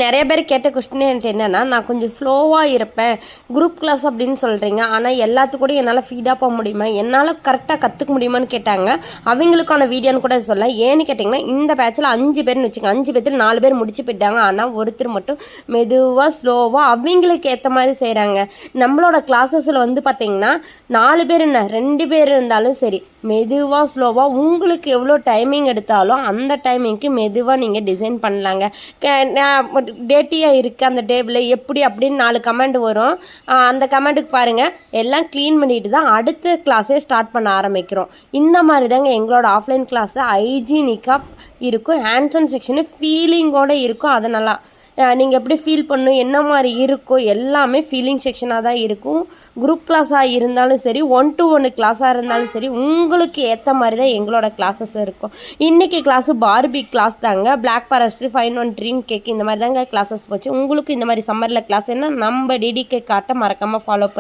நிறைய பேர் கேட்ட கொஸ்டின் எனக்கு என்னென்னா, நான் கொஞ்சம் ஸ்லோவாக இருப்பேன், குரூப் கிளாஸ் அப்படின்னு சொல்கிறீங்க, ஆனால் எல்லாத்துக்கூடயும் என்னால் ஃபீடாக போக முடியுமா, என்னால் கரெக்டாக கற்றுக்க முடியுமான்னு கேட்டாங்க. அவங்களுக்கான வீடியோன்னு கூட சொல்ல. ஏன்னு கேட்டிங்கன்னா, இந்த பேட்சில் 5 பேர்னு வச்சுக்கோங்க, 5 பேர்த்தில் 4 பேர் முடிச்சு போயிட்டாங்க. ஆனால் ஒருத்தர் மட்டும் மெதுவாக ஸ்லோவாக அவங்களுக்கு ஏற்ற மாதிரி செய்கிறாங்க. நம்மளோட கிளாஸஸில் வந்து பார்த்திங்கன்னா 4 பேர் என்ன 2 பேர் இருந்தாலும் சரி, மெதுவாக ஸ்லோவாக உங்களுக்கு எவ்வளோ டைமிங் எடுத்தாலும் அந்த டைமிங்க்கு மெதுவாக நீங்கள் டிசைன் பண்ணலாங்க. டேட்டியாக இருக்குது அந்த டேபிளில் எப்படி அப்படின்னு 4 கமெண்ட் வரும். அந்த கமெண்ட்டுக்கு பாருங்கள், எல்லாம் க்ளீன் பண்ணிட்டு தான் அடுத்த கிளாஸே ஸ்டார்ட் பண்ண ஆரம்பிக்கிறோம். இந்த மாதிரி தாங்க எங்களோட ஆஃப்லைன் கிளாஸு ஹைஜீனிக்காக இருக்கும். ஹேண்ட்ஸ் ஆன் செக்ஷனு ஃபீலிங்கோடு இருக்கும். அதை நல்லா நீங்கள் எப்படி ஃபீல் பண்ணணும், என்ன மாதிரி இருக்கும், எல்லாமே ஃபீலிங் செக்ஷனாக தான் இருக்கும். குரூப் கிளாஸாக இருந்தாலும் சரி, 1 to 1 கிளாஸாக இருந்தாலும் சரி, உங்களுக்கு ஏற்ற மாதிரி தான் எங்களோட கிளாஸஸ் இருக்கும். இன்றைக்கி கிளாஸு பார்பி கிளாஸ் தாங்க. பிளாக் ஃபாரஸ்ட், 5-1 ட்ரீம் கேக், இந்த மாதிரி தாங்க கிளாஸஸ் போச்சு. உங்களுக்கு இந்த மாதிரி சம்மரில் கிளாஸ் என்ன நம்ம டிடிகே காட்ட மறக்காமல் ஃபாலோ பண்ணி